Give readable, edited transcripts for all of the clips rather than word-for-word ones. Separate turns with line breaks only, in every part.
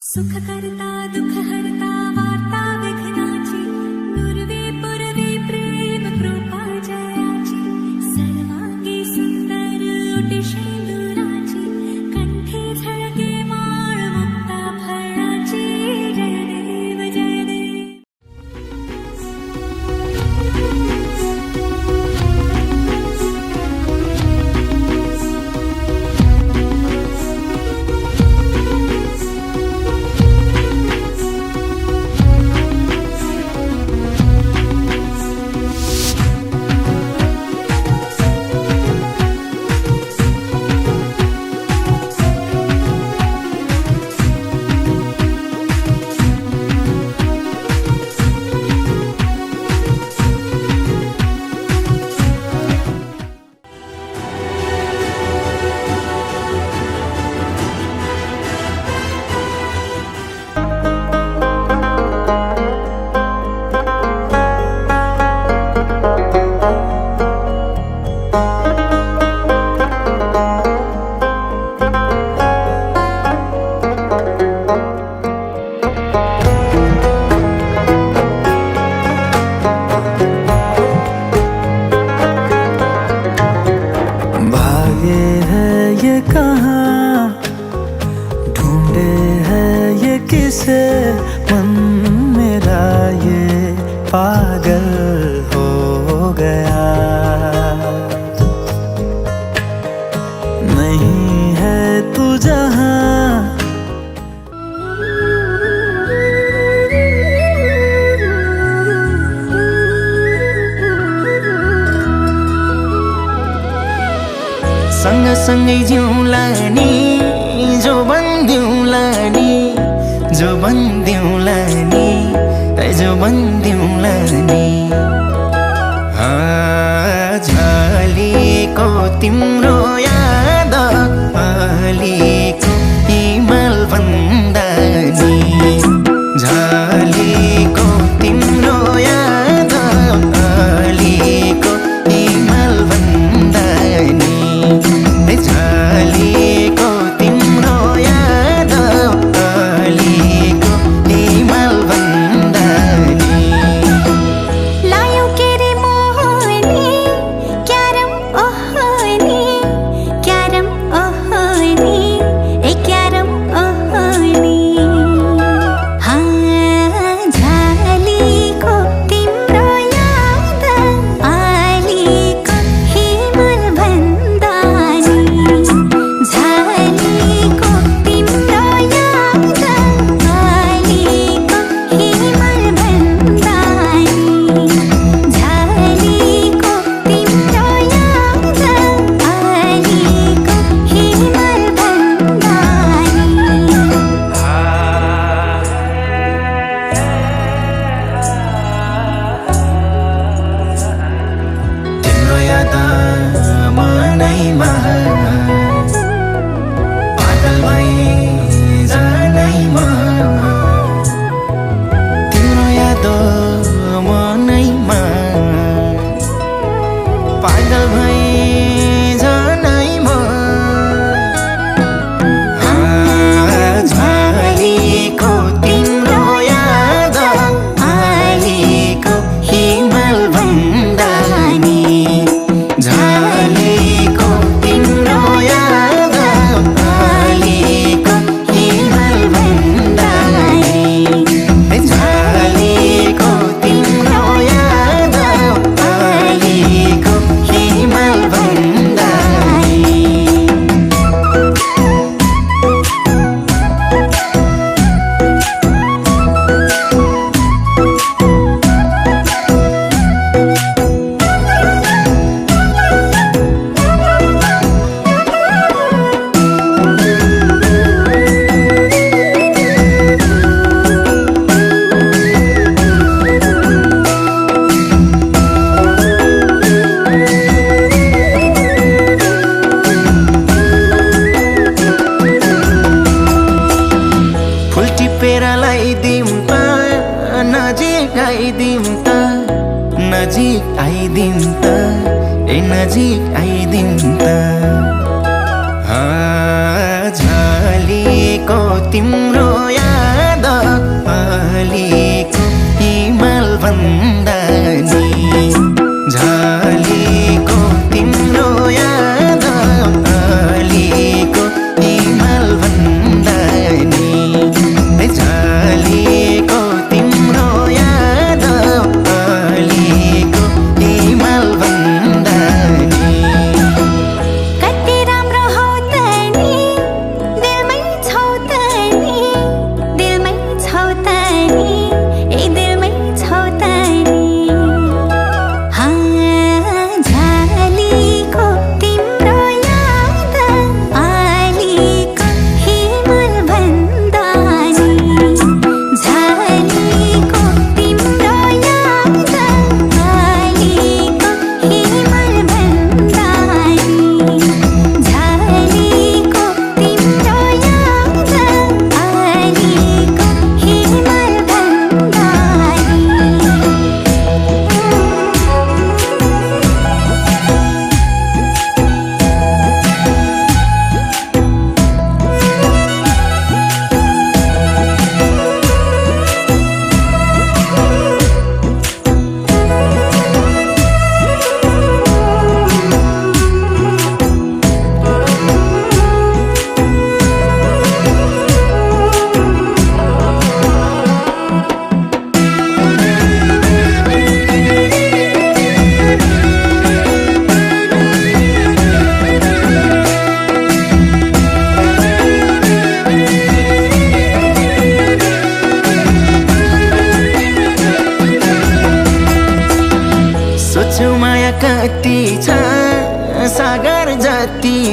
सुख करता दुख हरता वार्ता विघ्नाची नुरवी पुरवी प्रेम कृपा जयाची सर्वांगी सुंदर उटी शेंदुराची कंठी झळके माळ मुक्ता फळाची जय देव जय देव।
किसे मन मेरा ये पागल हो गया, नहीं है तू जहाँ।
सँग सँगै जिउँला नि जो बन्दिउँला नि जो बन्दिउँला नि जो बन्दिउँला नि। झलेको तिम्रो याद अलिको हिमाल भन्दा नि झलेको तिम्रो याद अलिको हिमाल भन्दा नि झलेको तिम्रो याद अलिको हिमाल भन्दा नि।
लायो के रे मोहनी क्यारम ओहनी क्यारम ओहनी ए क्यारम ओहनी। झलेको तिम्रो याद अलिको हिमाल भन्दा नि झलेको तिम्रो याद अलिको हिमाल भन्दा नि झलेको तिम्रो याद अलिको हिमाल भन्दा नि।
तिम्रो याद मनैमा पागल भई जानैमा। तिम्रो याद मनैमा पागल भई जानैमा। झलेको तिम्रो याद अलिको हिमाल भन्दा नि झलेको तिम्रो याद अलिको हिमाल भन्दा नि झलेको तिम्रो याद अलिको हिमाल भन्दा नि। फुल टिपेर लगाइदिउँ त नजिक आइदिउँ त नजिक आइदिउँ त ए नजिक आइदिउँ त। झलेको तिम्रो याद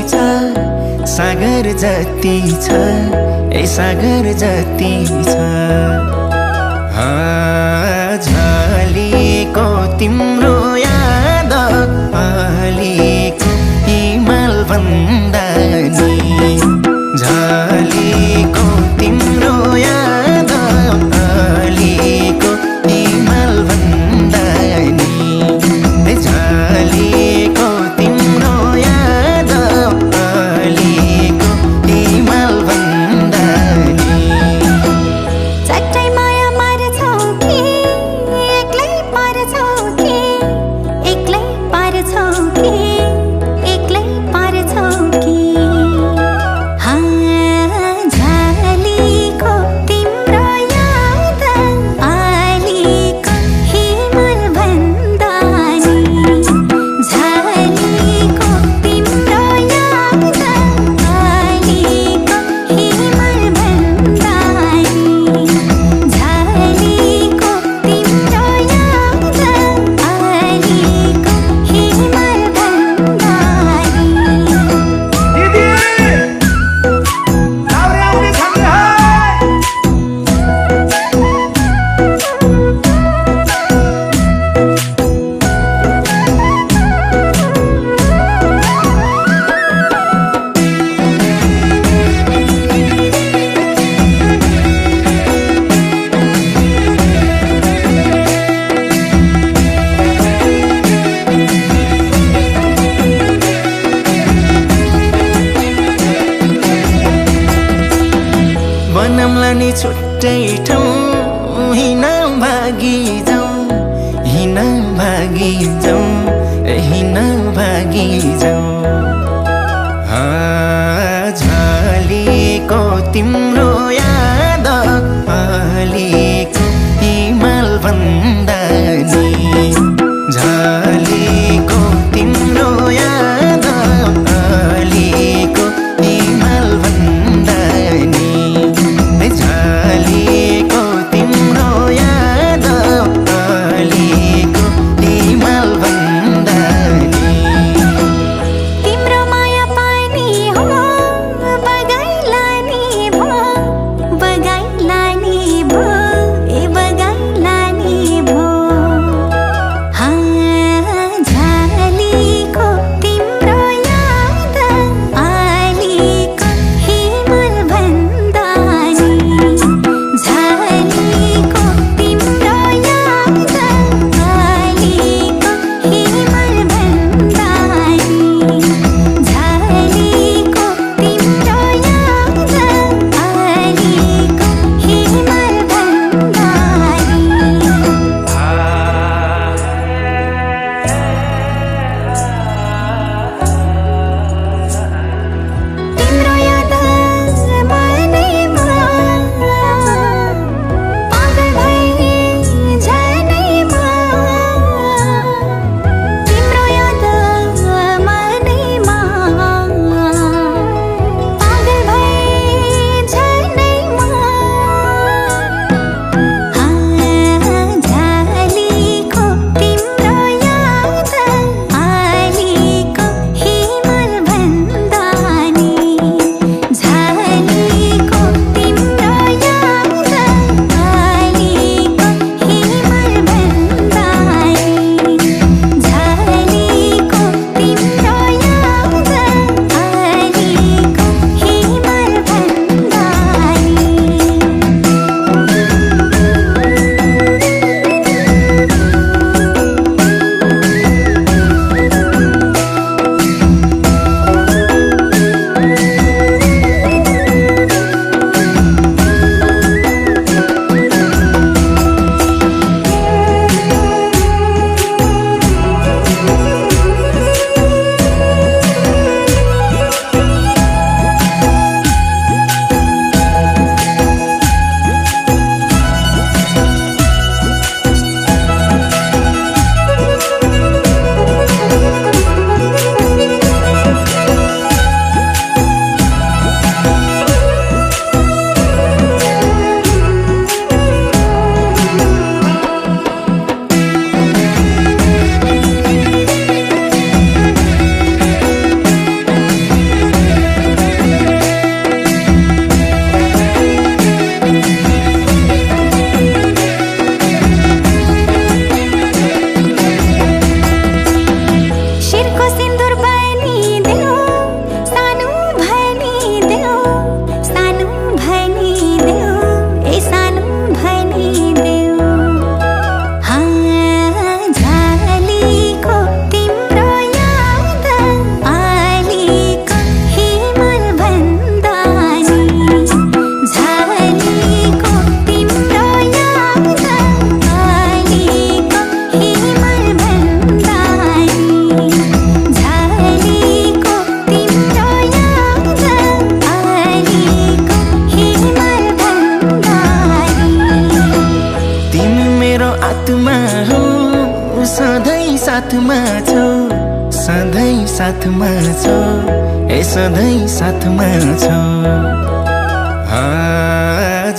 छ सागर जति छ ए सागर जति छ झलेको तिम्रो याद अलिको हिमाल भन्दा नि झलेको तिम्रो याद अलिको हिमाल भन्दा नि झलेको तिम्रो याद अलिको हिमाल भन्दा नि
चट्टै माया मार्छौ कि एक्लै पार्छौ कि एक्लै पार्छौ कि एक्लै पार्छौ कि झलेको तिम्रो याद अलिको हिमाल भन्दा नि झलेको तिम्रो याद अलिको हिमाल भन्दा नि झलेको तिम्रो याद अलिको हिमाल भन्दा नि
बनौँला नि छुट्टै ठाउँ हिँड भागी जाउँ हिँड भागी जाउँ हिँड भागी जाउँ झलेको तिम्रो याद अलिको हिमाल भन्दा नि झलेको तिम्रो याद अलिको हिमाल भन्दा नि झलेको तिम्रो याद अलिको हिमाल भन्दा नि
तिम्रो माया पानी हो बगाइला नि भो
साथमा छौ सधैँ साथमा छौ ए सधैँ साथमा छौ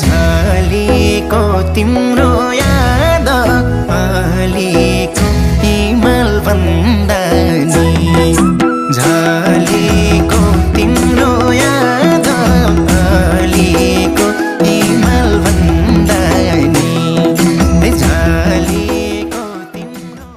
झलेको तिम्रो याद अलिको हिमाल भन्दा नि झलेको तिम्रो याद अलिको हिमाल भन्दा नि झलेको तिम्रो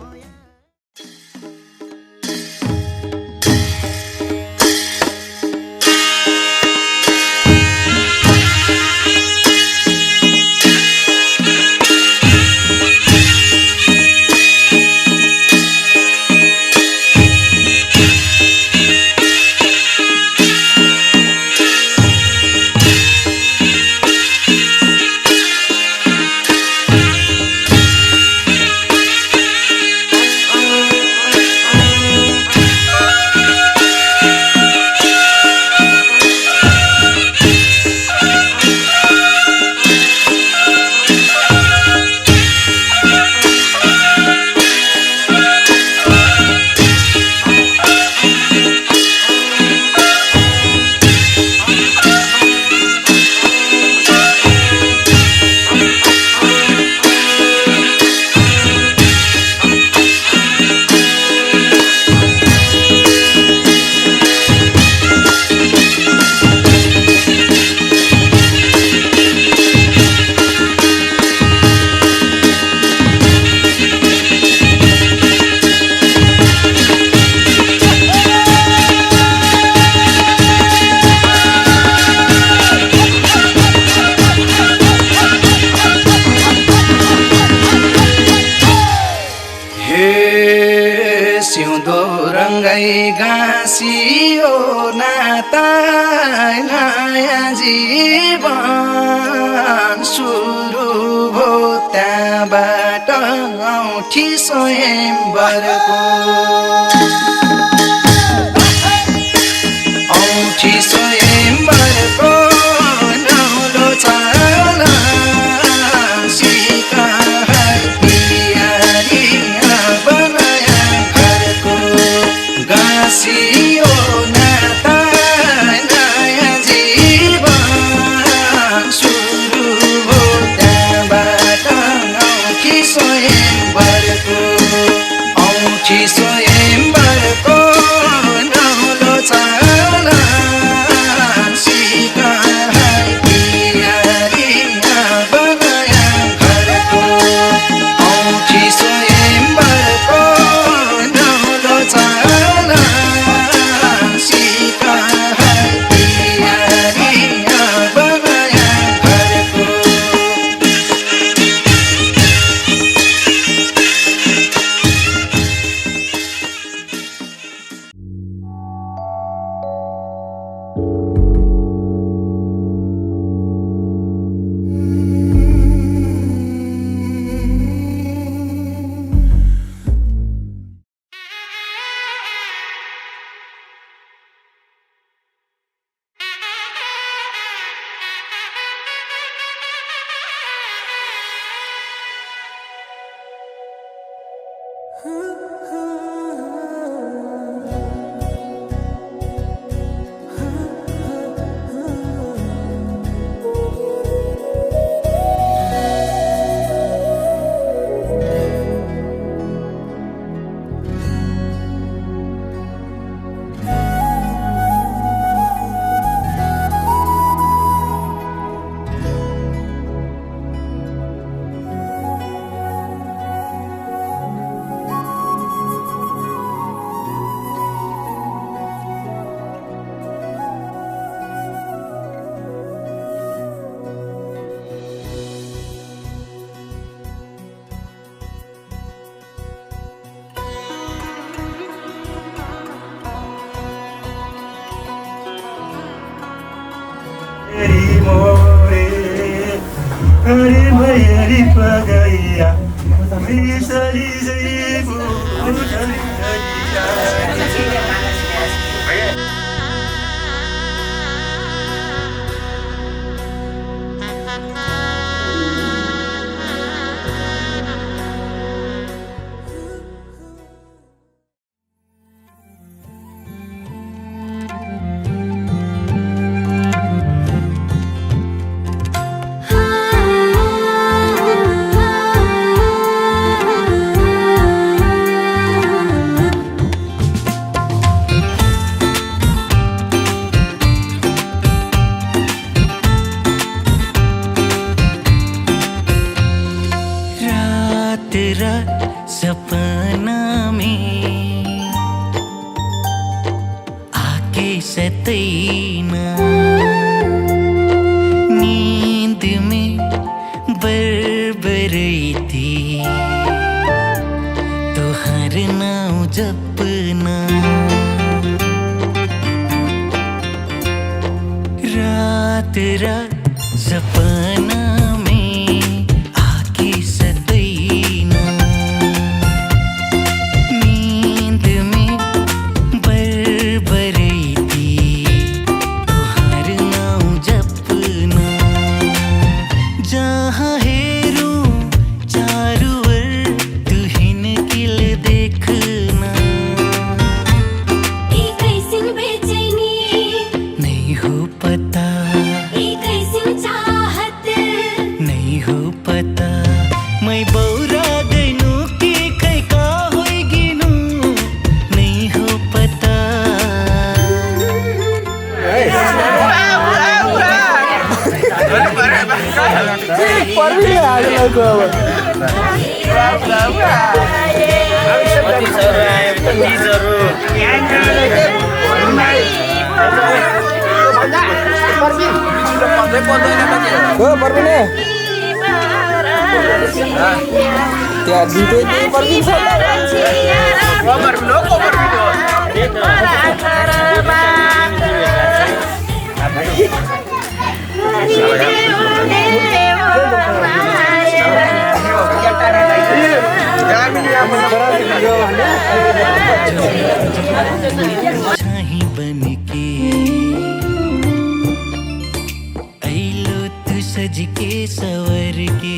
सिउँदो रङ्गै गाँसियो नाता नयाँ जीवन सुरु भो त्यहाँबाट औठी स्वयम्वरको औठी स्वयम्वरको नौलो चाला गाँसियो नाता नयाँ जीवन सुरु हो त्यहाँबाट औठी स्वयम्वरको औठी स्वयम्वरको नौलो चाला सिकाइ पियारी बनाया घरको औठी स्वयम्वरको नौलो चाला
Hare Mayari Pagaya, Misari Zaibu,
सदैन नींद में बरबरैती तोहर नाम जपना रात रात सपना में आके सतना नींद में बरबरैती तोहर नाम जपना जहाँ हेरू चारू ओर तुहिन किल देखना
ई कैसन बेचैनी
नहीं हो पता
ई कैसन चाहत
नहीं हो पता मैं बौरा गइनु कि कै का होई गिनु नहीं हो पता छाही बन के अइलो तू सज के सवर के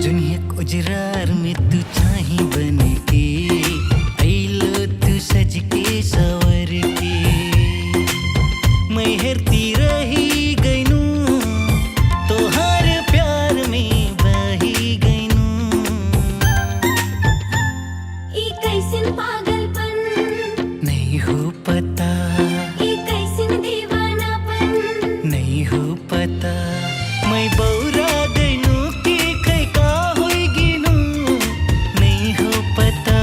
जुनिया उजरार में तू छाही बन के अइलो तू सज के सवर के मैं हेरती रही गइनु तोहार प्यार में बही गइनु
ई कैसन पागलपन
नहीं हो पता
ई कैसन दीवानापन
नहीं हो पता मैं बौरा गइनु कि कै का होई गिनु नहीं हो पता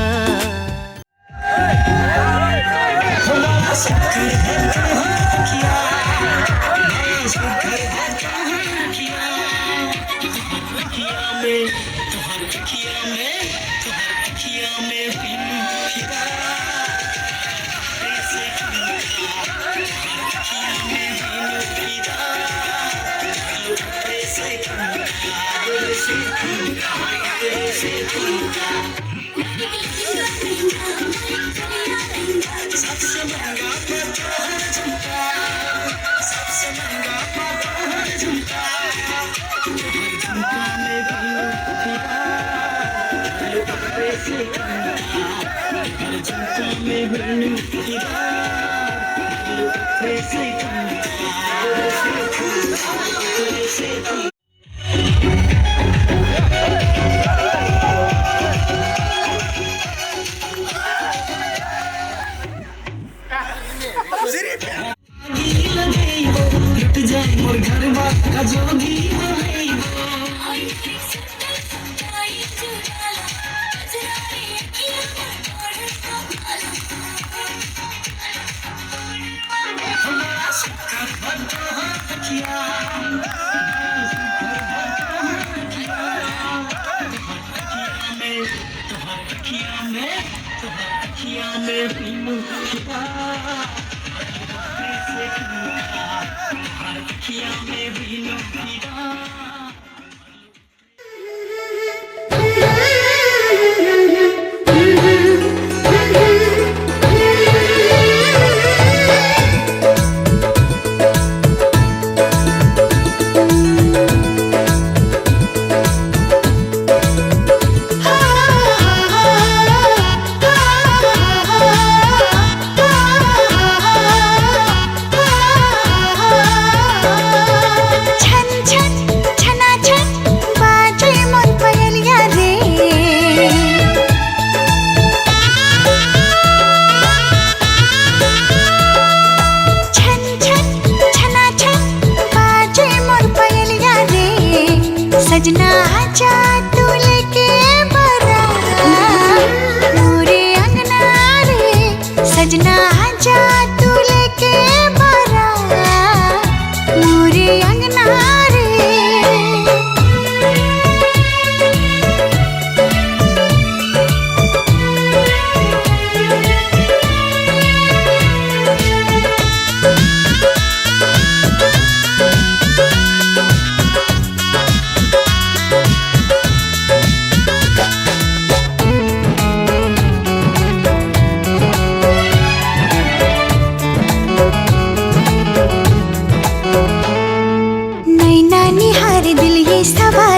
छन छन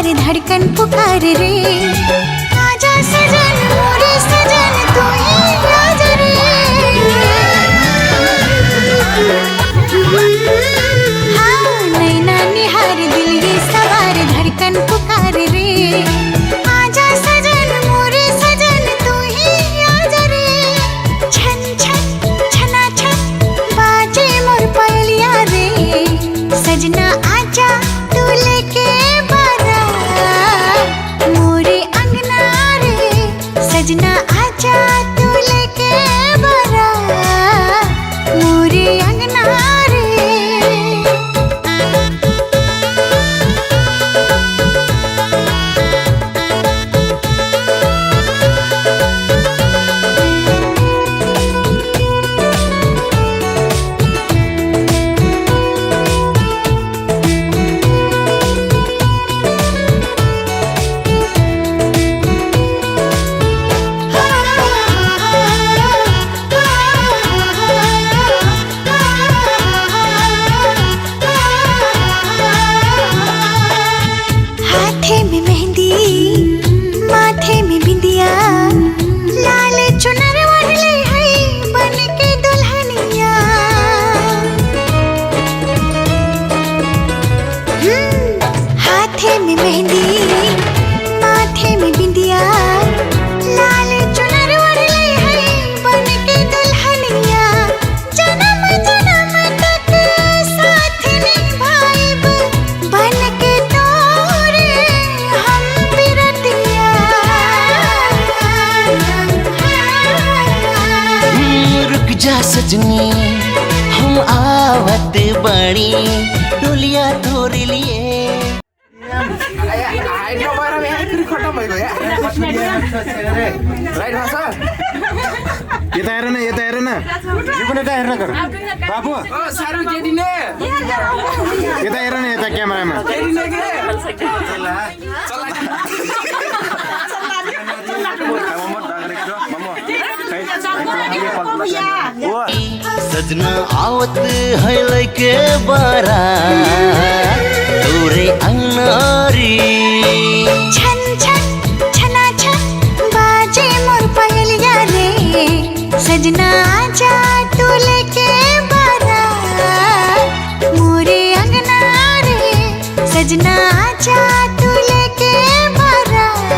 सवार धड़कन पुकार रे आजा सजन मोरे सजन तू ही राज रे हाँ नैना निहार दिल ये सवार धड़कन पुकार रे आजा सजन मोरे सजन तू ही राज रे छन छन छना छन बाजे मोर पलिया रे सजना आजा तू लेके बारात मोरे अंगना रे सजना आजा तू लेके बारात मोरे अंगना रे हाथे में मेहंदी माथे में बिंदिया लाल चुनर ओढ़ले है बन के दुल्हनिया हाथे में मेहंदी माथे में बिंदिया लाल चुनर ओढ़ले है बन के दुल्हनिया जन्म जन्म तक साथ निभाइब बन के तोरे हम बिरतिया
रुक जा सजनी हम आवत बड़ी डोलिया तोरे लिए
यता हेर न यता हेर न यो पनि यता हेर्न गर बाबु यता हेर न यता क्यामेरामा
सजना आवत है लैके बारा तोरे अंगनारी
छन छन छना छन बाजे मोर पलिया रे सजना आजा तू लेके बारात मोरे अंगना रे सजना आजा तू लेके बारात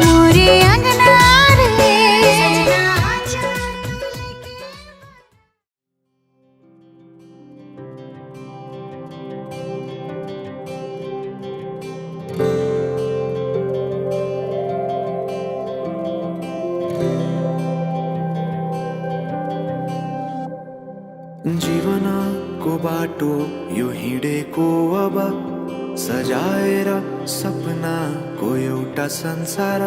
मोरे अंगना रे सजना आजा तू लेके
जीवनको बाटो यो हिँडेको अब सजाएर सपनाको एउटा संसार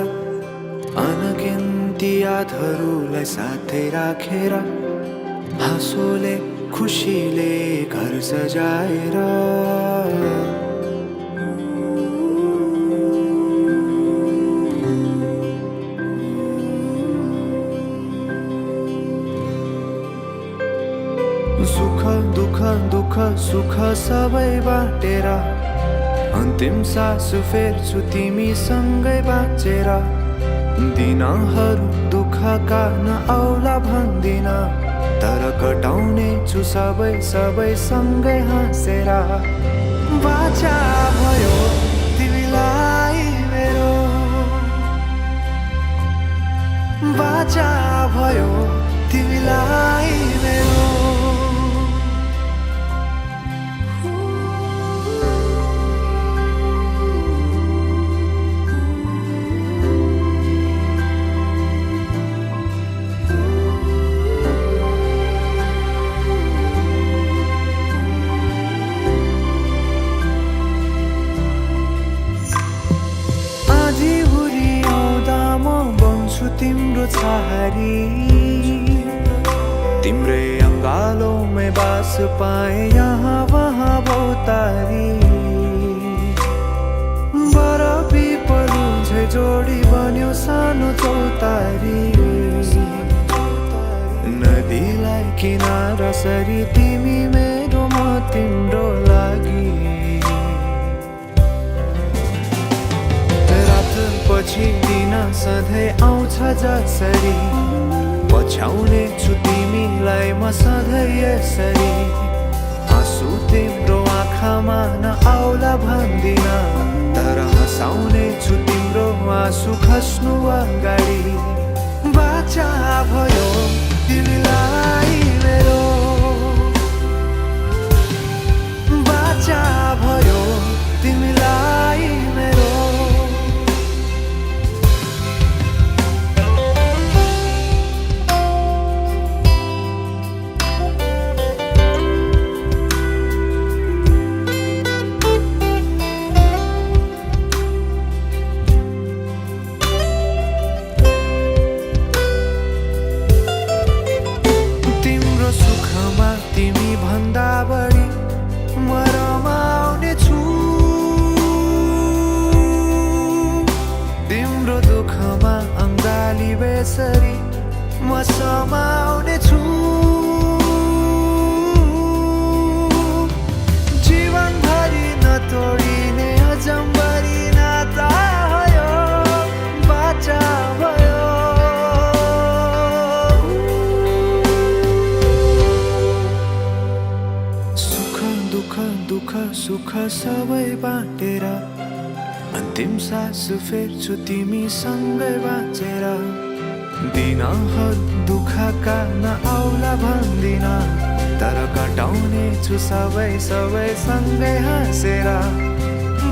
अनगिन्ती यादहरूलाई साथै राखेर हाँसोले खुसीले घर सजाएर सुख दुःख दुःख सुख सबै बाटेर अन्तिम सास फेर्छु तिमीसँगै बाँचेर दिनहरू दुःखका नआउला भन्दिन तर कटाउने छु सबै सबै सँगै हाँसेर बाचा भयो तिमीलाई मेरो बाचा भयो तिमीलाई मेरो तिम्रो छहारी तिम्रै अङ्गालोमै बास पाए यहाँ वहाँ बहुतारी बर पिपलु झै जोडी बन्यो सानो चौतारी नदीलाई किनारा सरी तिमी मेरो म तिम्रो लागि पछि दिन सधैँ आउँछ जसरी पछ्याउने छु तिमीलाई म सधैँ यसरी आँसु तिम्रो आँखामा नआउला भन्दिन तर हँसाउने छु तिम्रो आँसु खस्नु अगाडि बाचा भयो तिमीलाई मेरो बाचा भयो तिमीलाई मेरो तिम्रो सुखमा तिमी भन्दा बढी म रमाउने छु तिम्रो दुःखमा अङ्गाली बेसरी म समाउने छु जीवनभरि नतोडिने अजम्बरी नाता भयो बाचा भयो दुःख सुख सबै बाँटेर अन्तिम सास फेर्छु तिमीसँगै बाँचेर दिनहरू दुःखका नआउला भन्दिन तर कटाउने छु सबै सँगै हाँसेर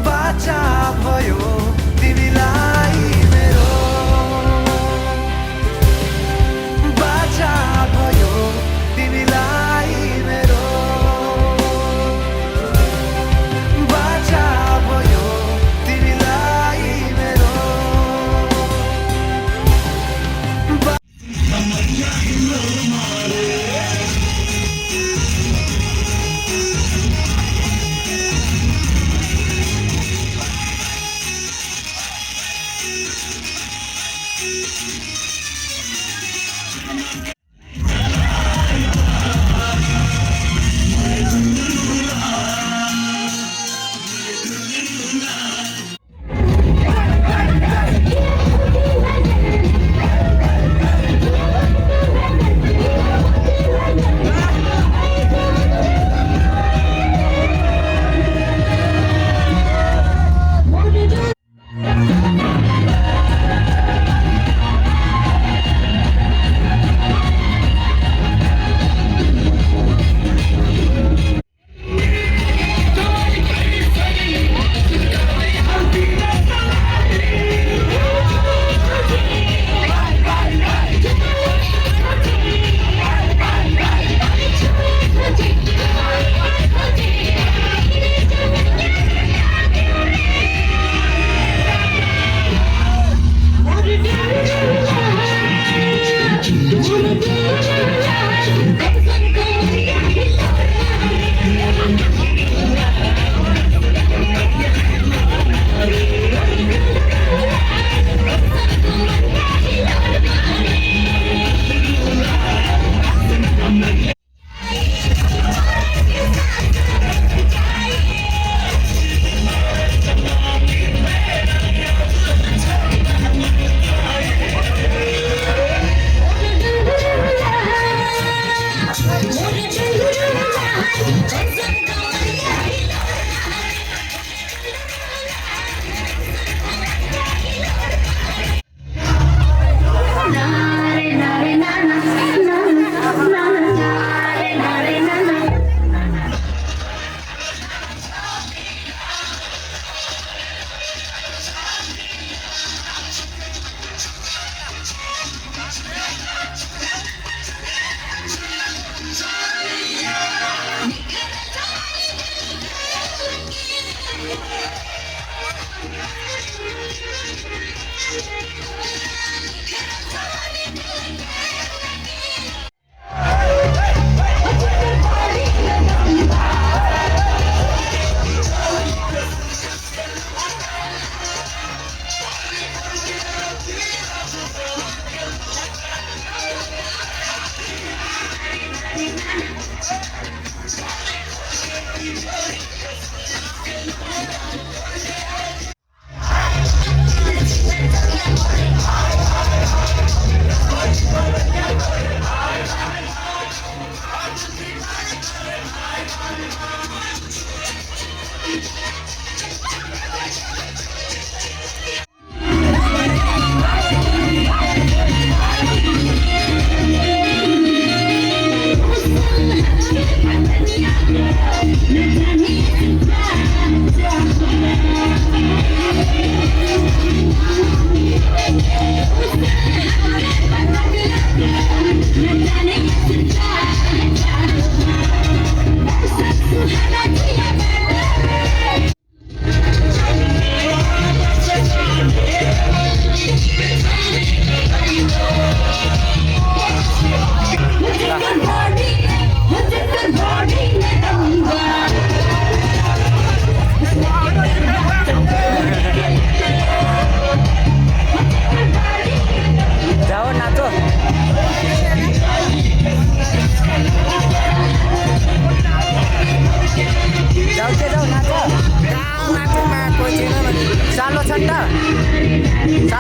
बाचा भयो तिमीलाई मेरो बाचा भयो तिमीलाई मेरो बाचा भयो तिमीलाई मेरो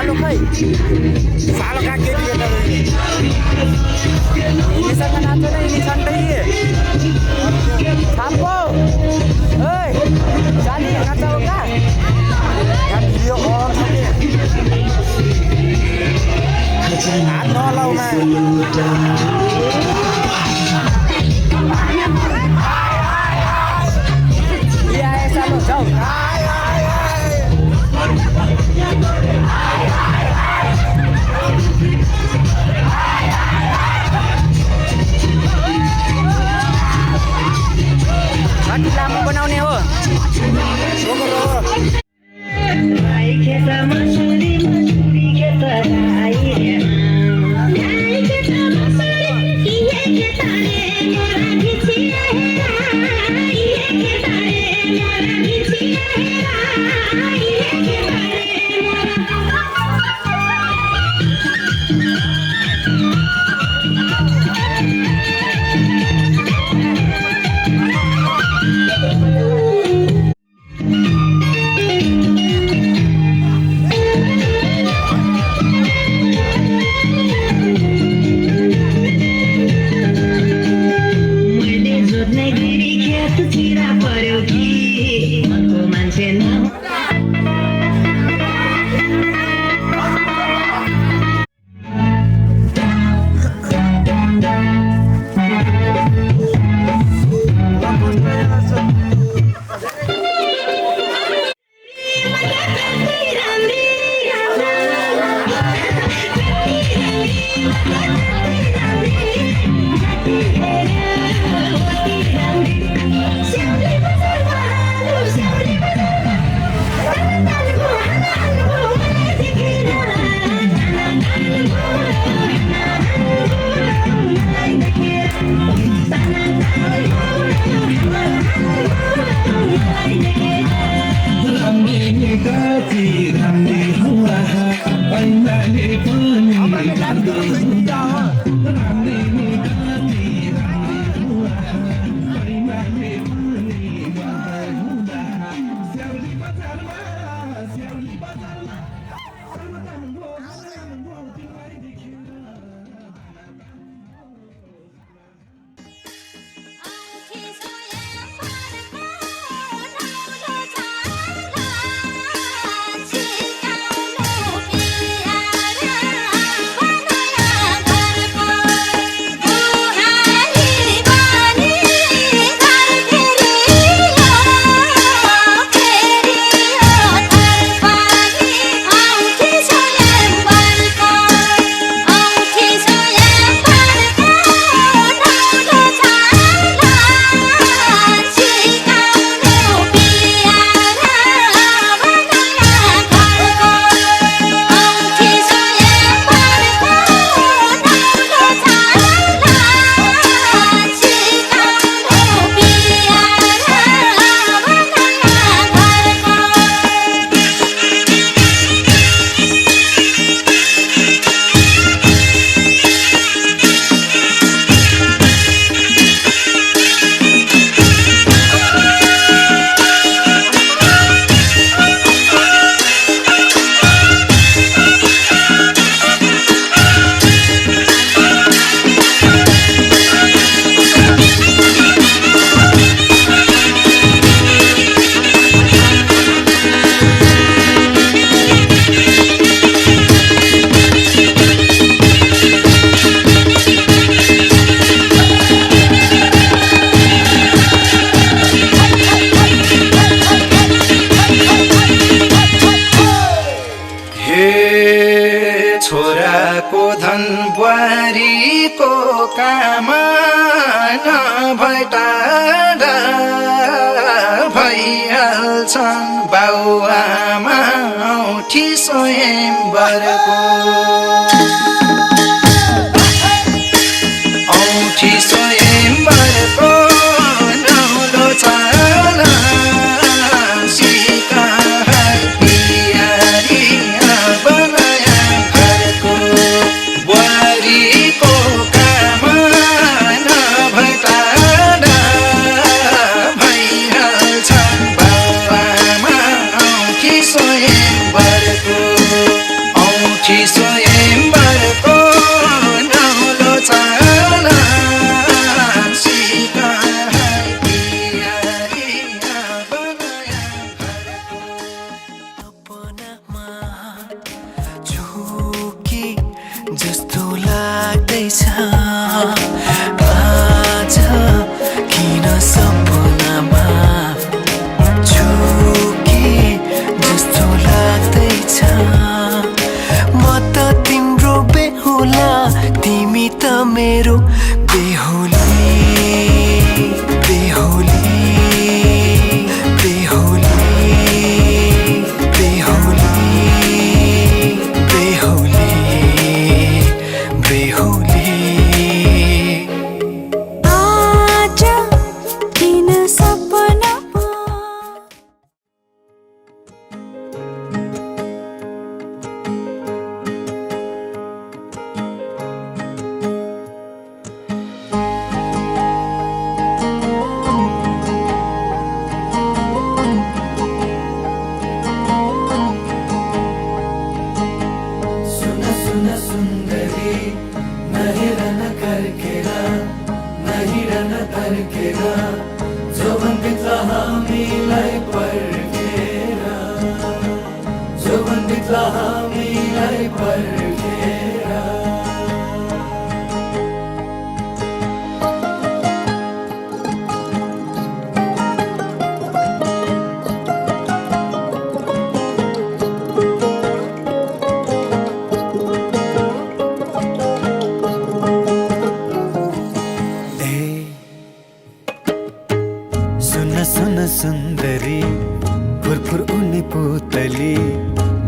सालो खै सालो कहाँ केटी केटा यिनीसँग नाच्छ न यिनी छन् थाम्पो ओइ जानी नाचाऊ का यहाँ भिडियो अन छ के हात नलाउमा आए सालो जाऊ कति लामो बनाउने हो
छोराको धन बुहारीको कामना भए टाढा भइहाल्छन् बाउआमा औठी स्वयंवरको औठी स्वयंवरको नौलो छाला
जोबनभित्र हामीलाई पर्खेर जोबनभित्र हामीलाई पर्खेर सुन्दरी फुरफुर उनी पुतली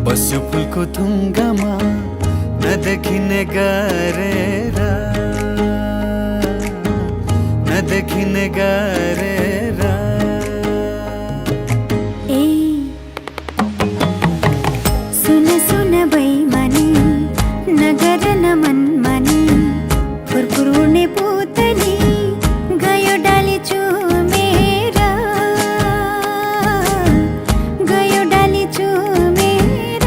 बस्यो फुलको थुङ्गामा नदेखिने गरेर नदेखिने गरेर
ए सुन सुन बैमानी नगर न मनमानी फुरफुर उड्ने पुतली गयो डाली चुमेर गयो डाली चुमेर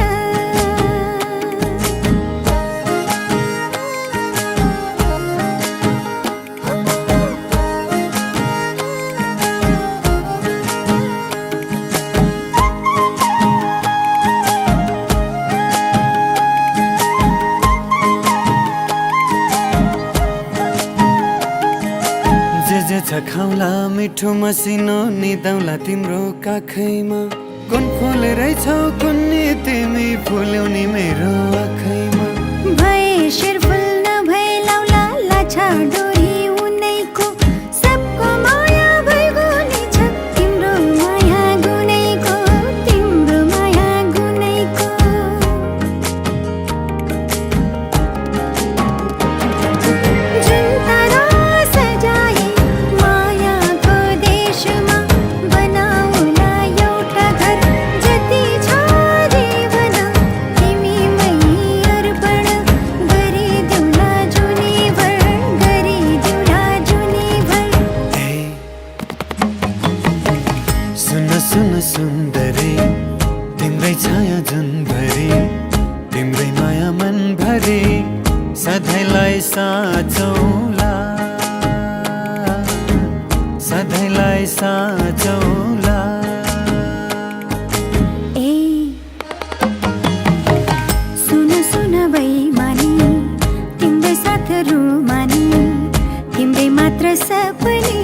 जे छ खाउला मिठो मसिनो निदाउला तिम्रो काखैमा कुन फुल रहेछौ कुन्नी तिमी फुल्याउनी मेरो आँखैमा
भए शिरफुल नभए लाउला लाछा डोरी उनैको सबको माया भइगुनी छ तिम्रो माया गुनैको तिम्रो माया गुनैको जुन तारा सजाए मायाको देशमा बनाउला एउटा घर जति छ जीवन तिमीमै अर्पण गरिदेऊला जुनीभर गरिदेऊला जुनीभर
ए सुन सुन सुन्दरी तिम्रै छाया जुनभरि तिम्रै माया मनभरि सधैँलाई साँचौला सधैँलाई साँचौला
ए सुन सुन बैमानी तिम्रै साथ रुमानी तिम्रै मात्र सपनी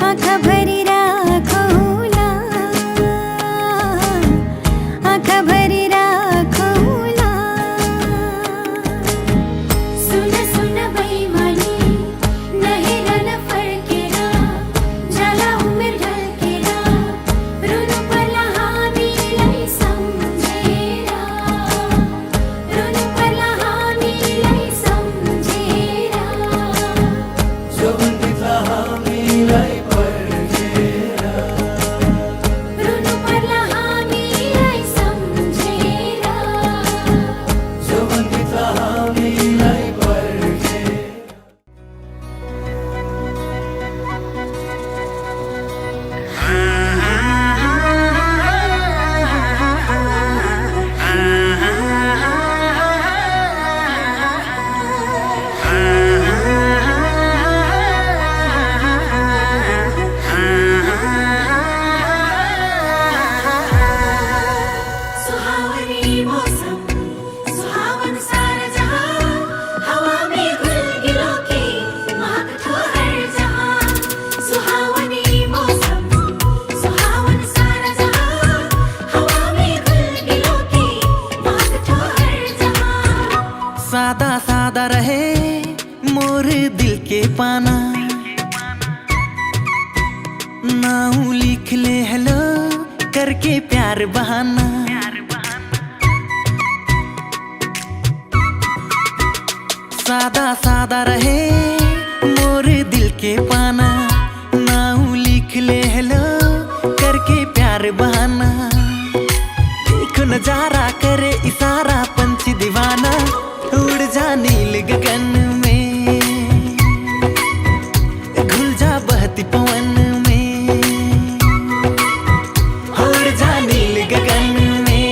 आँखा भरि राखौला आँखा भरि राखौला
सुन सुन बैमानी नहेर नफर्केर जाला उमेर ढल्केर रुनु पर्ला हामीलाई सम्झेर रुनु पर्ला हामीलाई सम्झेर
जोबनभित्र हामीलाई पर्खेर
रुनु पर्ला हामीलाई सम्झेर
जोबनभित्र हामीलाई पर्खेर
सुहावनी मौसम सुहावन सारा जहां हवा में घुल गिलो के महक हर जहां सुहावनी मौसम सुहावन सारा जहां हवा में घुल गिलो के महक हर जहां
सादा सादा रहे मोर दिल के पाना नाम लिख ले हेलो करके प्यार बहाना सादा सादा रहे मोर दिल के पाना नाम लिख ले हेलो करके प्यार बहाना देखो नजारा करे इशारा पंछी दीवाना उड़ जा नील गगन में घुल जा बहती पवन में उड़ जा नील गगन में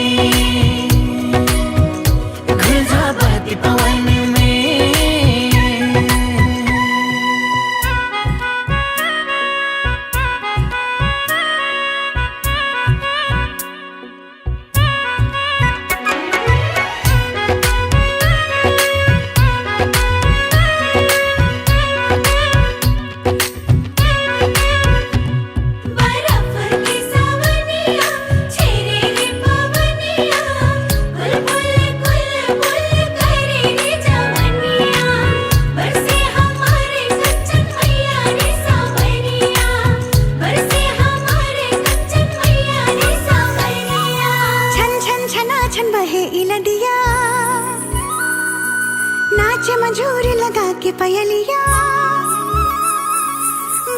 घुल जा बहती पवन में
पयलिया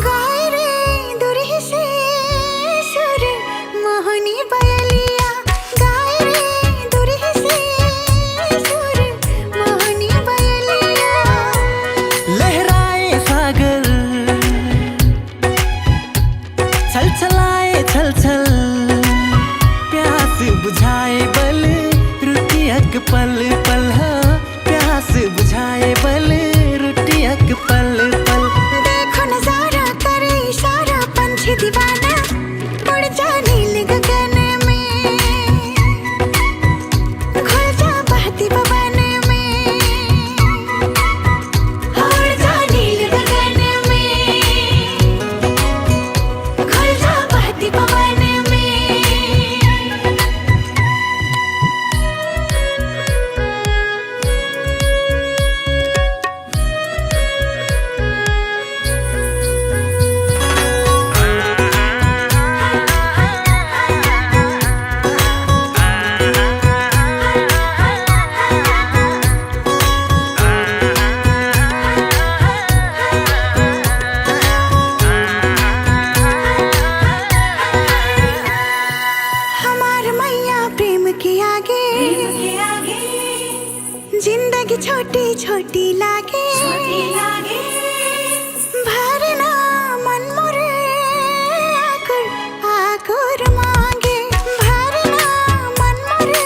गाए रे दुरही से सुर मोहनी पयलिया गाए रे दुरही से सुर मोहनी पयलिया
लहराए सागर छलछलाए छलछल प्यास बुझाए बल रुटियक पल पल प्यास बुझाए बल रुटियक पल पल
देखो नजारा करे इशारा पंछी दीवाना उड़ जा नील गगन में खुल जा बहती पवन में उड़ जा नील गगन में खुल जा बहती पवन में हमार मैया प्रेम के आगे जिंदगी छोटी छोटी लागे भरना मन मोरे आकुर आकुर मांगे भरना मन मोरे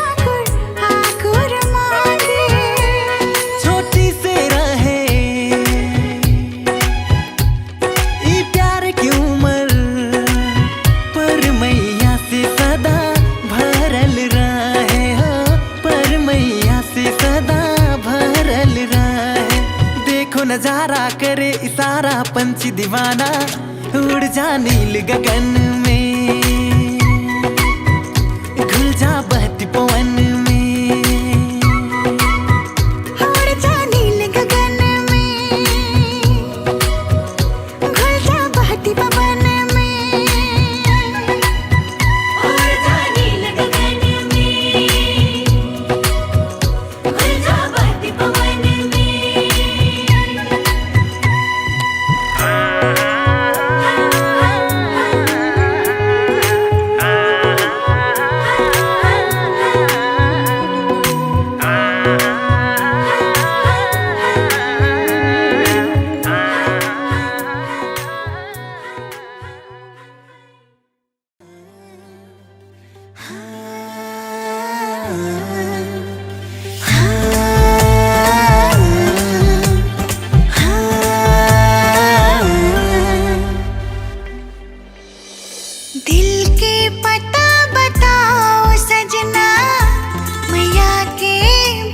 आकुर आकुर मांगे
छोटी से रहे ई प्यार की उम्र पर मैया से सदा भरल रहे पर मैया से सदा भरल रहे देखो नजारा करे इशारा पंछी दीवाना उड़ जा नील गगन में घुल जा बहती पवन में
उड़ जा नील गगन में घुल जा बहती पवन में उड़ जा नील गगन में घुल जा बहती पवन में दिल के पता बताओ सजना मैया के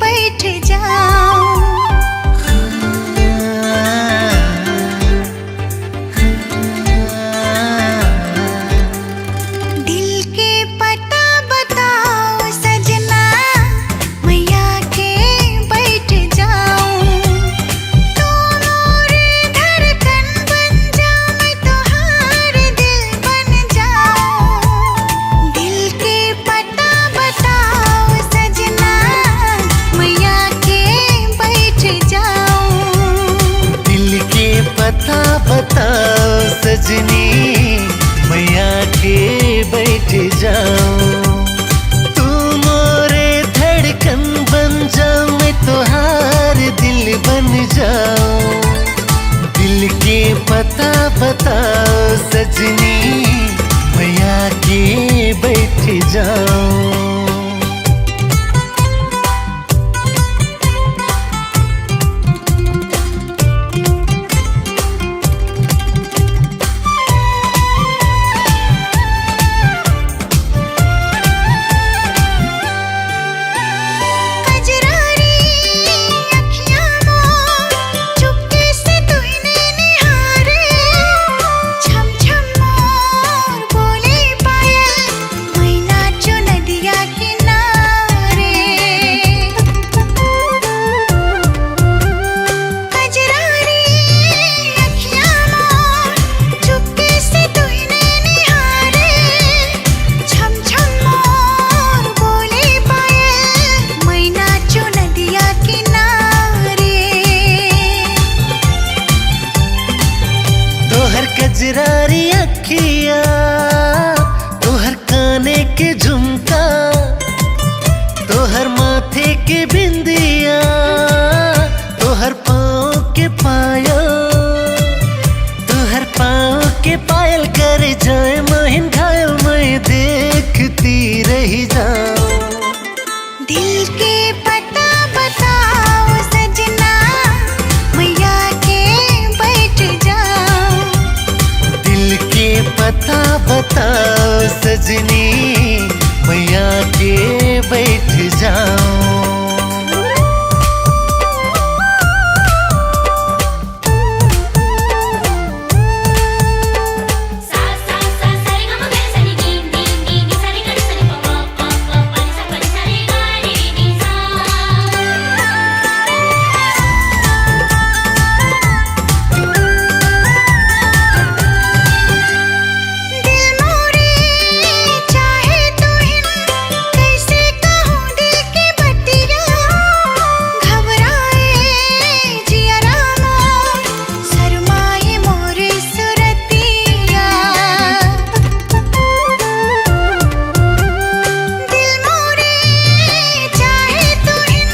बैठ जाओ दिल के पता बताओ सजना मैया के बैठ जाओ तू मोरे धड़कन बन जा मैं तोहार दिल बन जाऊं दिल के पता बताओ सजना मैया के बैठ जाऊं
दिल के पता बताओ सजनी मैया के बैठ जाऊं तू मोरे धड़कन बन जाऊं मैं तोहार दिल बन जाऊं दिल के पता बताओ सजनी मैया के बैठ जाऊं
कजरारी अखिया तोहर काने के झुमका तोहर माथे के बिंदिया तोहर पाँव के पायल तोहर पाँव के पायल कर जाए मोहिन घायल मैं देखती रही जाऊं
दिल के पता बताओ सजना मैया के बैठ जाओ
दिल के पता बताओ सजनी मैया के बैठ जाऊं
सा सा सा सरे गम गे सनी नी नी नी नी सरे ग सनी प प प प नि सरे ग रे नि सा
दिल मोरे चाहे तो हिन कैसे कहूँ दिल की बत्तियाँ घबराए जिया रामा शर्माए मोरे सुरतिया दिल मोरे चाहे तो हिन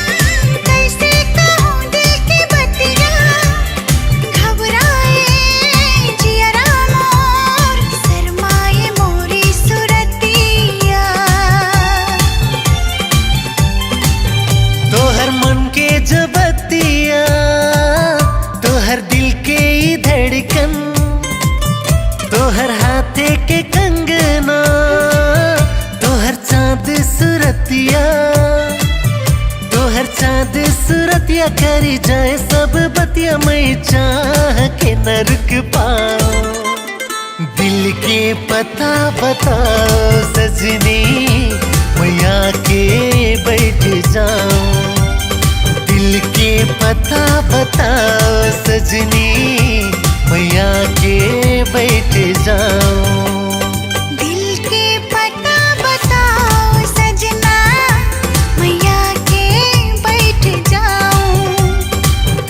कैसे कहूँ दिल की बत्तियाँ घबराए जिया रामा शर्माए मोरे सुरतिया
तोहर मन के जबतिया तोहर दिल के ई धड़कन तोहर हाथे के कंगना तोहर चाँद सुरतिया तोहर चाँद सुरतिया करी जाए सब बतिया मैं चाह के न रुक पाऊं दिल के पता बताओ सजनी मैया के बैठ जाऊं दिल के पता बताओ सजनी मैया के बैठ जाऊं
दिल के पता बताओ सजना मैया के बैठ जाऊं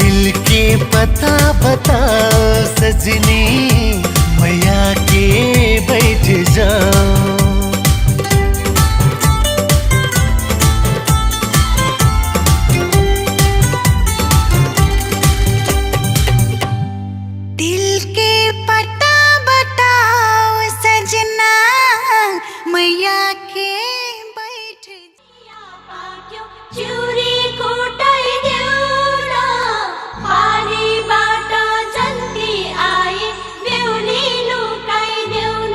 दिल के पता बताओ सजनी मैया के बैठ जाऊं
दिल के पता बताओ सजना मैया के बैठ
पाक्यो चुरी कोटाइ देउन पानी बाट जन्ती आए बेउली लुकाइ देउन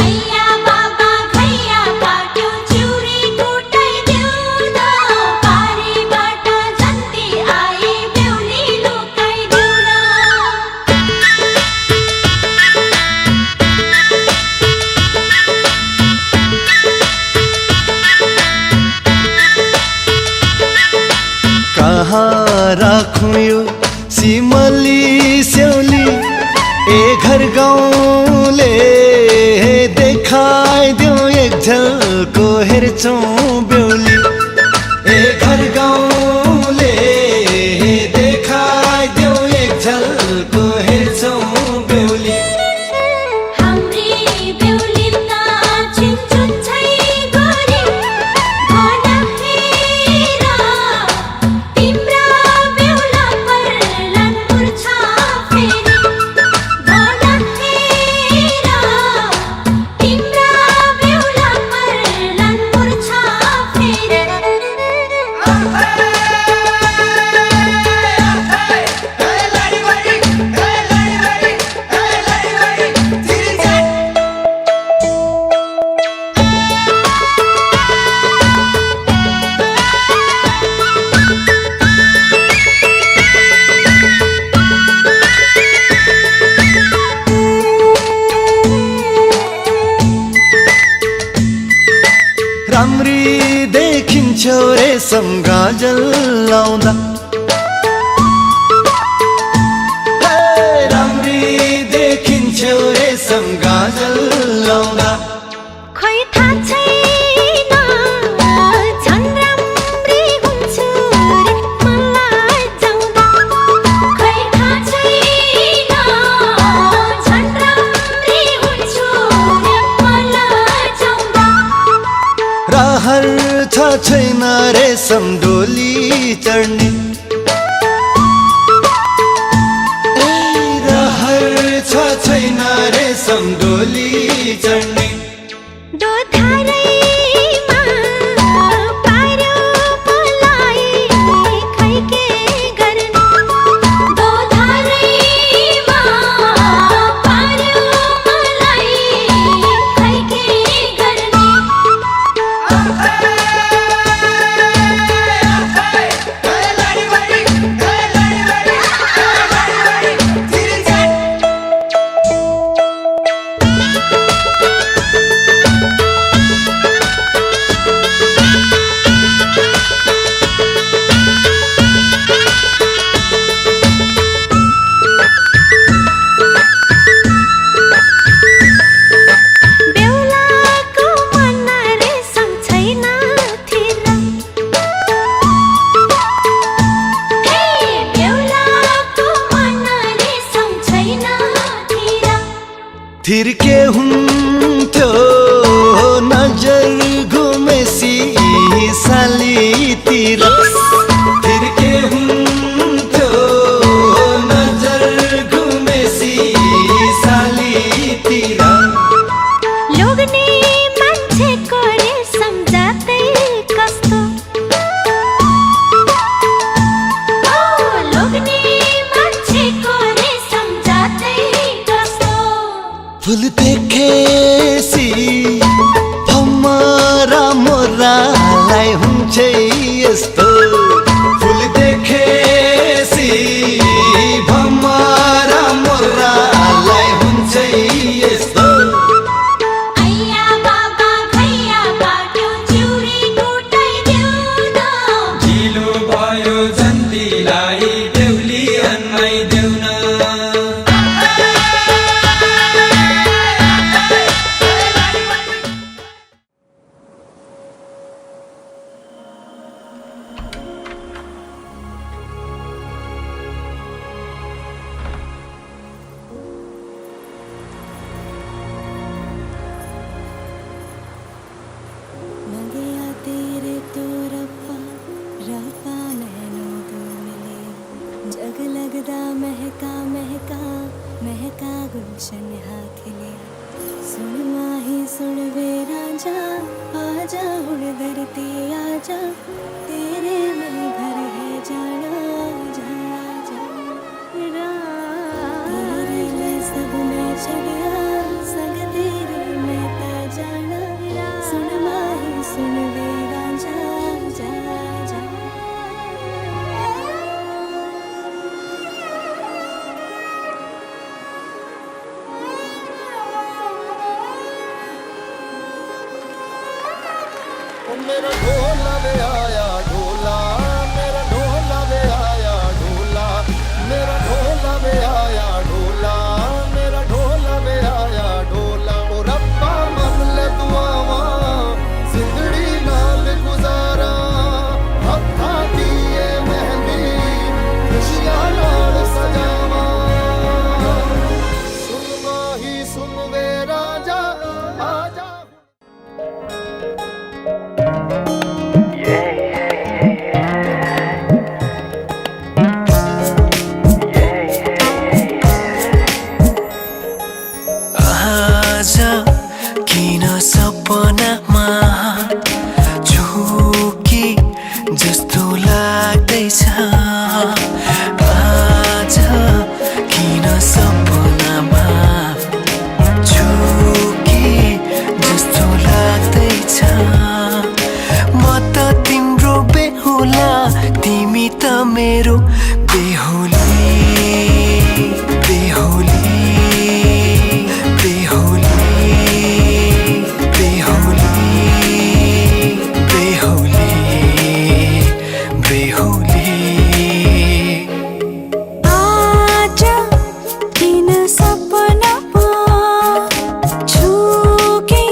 अय्या बाबा खैया पाक्यो चुरी कोटाइ देउन पानी बाट जन्ती आए बेउली लुकाइ देउन
कहाँ राखूं यो सिमली स्याउली ए घर गाउँले देखाइ देऊ एक झल्को हेर्छौँ बेहुली ए घर गाउँले देखाइ देऊ एक झल्को हेर्छौँ बेहुली
हाम्री बेउलीना छिन्छुन छै गरी घोडाखेर तिम्रा बेउला पर्लन मुर्छा फेरि घोडाखेर तिम्रा बेउला पर्लन मुर्छा फेरि
राम्री देखिन्छौ रेशम गाजल लाउँदा राम्री देखिन्छौ रेशम गाजल लाउँदा
खोइ थाहा छैन झन् राम्री हुन्छु रे मलाई जाउँदा
खै थाहा छैन झन् राम्री हुन्छु रे मलाई जाउँदा
रहर छ छैन रेशम डोली चढ्ने रहर छ छैन रेशम डोली चढ्ने
दोधारैमा पार्यो मलाई खै के गर्ने
दोधारैमा पार्यो मलाई खै के गर्ने
बेहुलाको मनमा रेशम छैन थिर
हे बेहुलाको मन रेशम छैन थिर
थिर्के हुन्थ्यो नजर घुमेसी सालीतिर थिर्के हुन्थ्यो नजर घुमेसी सालीतिर
लोग्ने मान्छेको रेशम जातै कस्तो
लोग्ने मान्छेको रेशम जातै कस्तो
फुल देखेसी भमरा मोरालाई हुन्छ यस्तो फुल देखेसी भमरा मोरालाई हुन्छ यस्तो
आइया बाबा खैया बाट्यो चिउरी कुटाइदेऊ न
ढिलो भयो जन्तीलाई बेहुली अन्नाइदेऊ न
मंगिया तेरे तो रब्बा रब्बा नैनों तो मिले जग लगदा महका महका महका गुलशन हा खिले सुन माही सुन वे राजा आजा हुण धरती आजा तेरे में घर है जाना जा जा तेरे में सब मैं छड़िया संग तेरे में ता जाना सुन माही सुन वे राजा जा जा
मेरा ढोला वे आया ढोला मेरा ढोला वे आया ढोला मेरा ढोला वे आया ढोला मेरा ढोला वे आया ढोला ओ रब्बा मन ले दुआवा जिंदड़ी नाल गुजारा हत्था दिए मेहंदी खुशियां नाल सजावा सुन माही सुन वे राजा आजा
आज किन सपनामा झुकी जस्तो लाग्दैछ आज किन सपनामा झुकी जस्तो लाग्दैछ म त तिम्रो बेहुला तिमी त मेरो बेहुली बेहुली बेहुली बेहुली बेहुली बेहुली
आज किन सपनामा झुके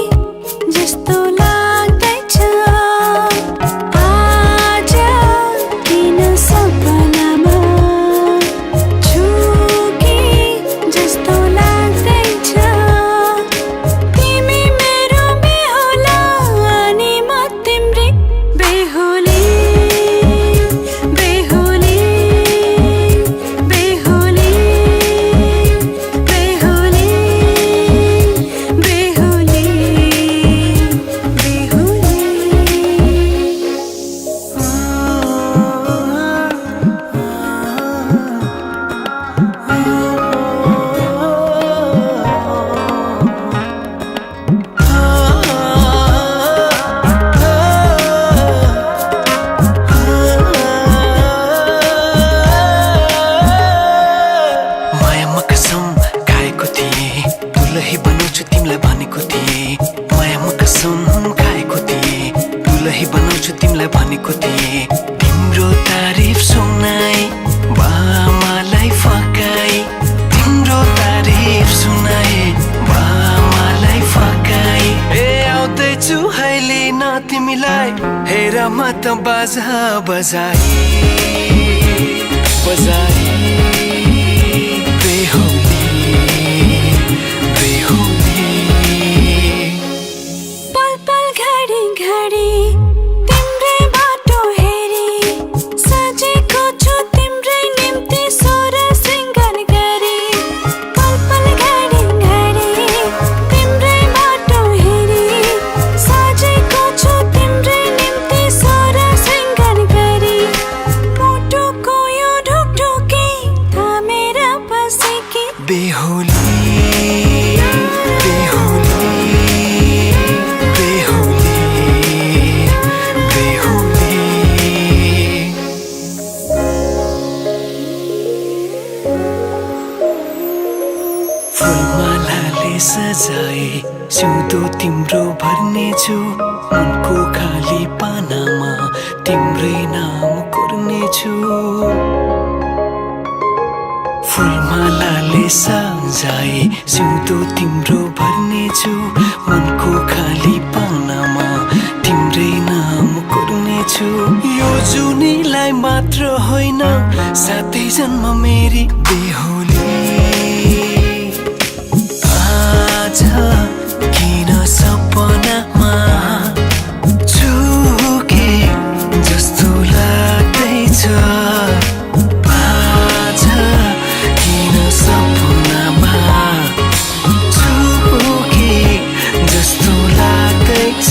सही बनाउँछु तिमीलाई भनेको थिएँ तिम्रो तारिफ सुनाई बामालाई फकाई तिम्रो तारिफ सुनाई बामालाई फकाई ए आउँदैछु अहिले न तिमीलाई हेर म त बाजा बजाई बजाई बेहुली बेहुली
पल पल घडी घडी तिम्रै बाटो हेरी सजेको छु तिम्रै निम्ति सोर सिंगार गरी पल पल घडी घडी तिम्रै बाटो हेरी सजेको छु तिम्रै निम्ति सोर सिंगार गरी मुटुको यो ढुकढुकी थामेर बसेकी
बेहुली बेहुली बेहुली बेहुली फुलमालाले सजाए सिउँदो तिम्रो भर्नेछु मनको खाली पानामा तिम्रै नाम कोर्नेछु फुलमालाले सजाए सिउँदो तिम्रो भर्नेछु मनको खाली पानामा तिम्रै नाम कोर्नेछु यो जुनीलाई मात्र होइन साथै जन्म मेरी बेहुली आज किन सपनामा चुके जस्तो लाग्दैछ आज किन सपनामा चुके जस्तो लाग्दैछ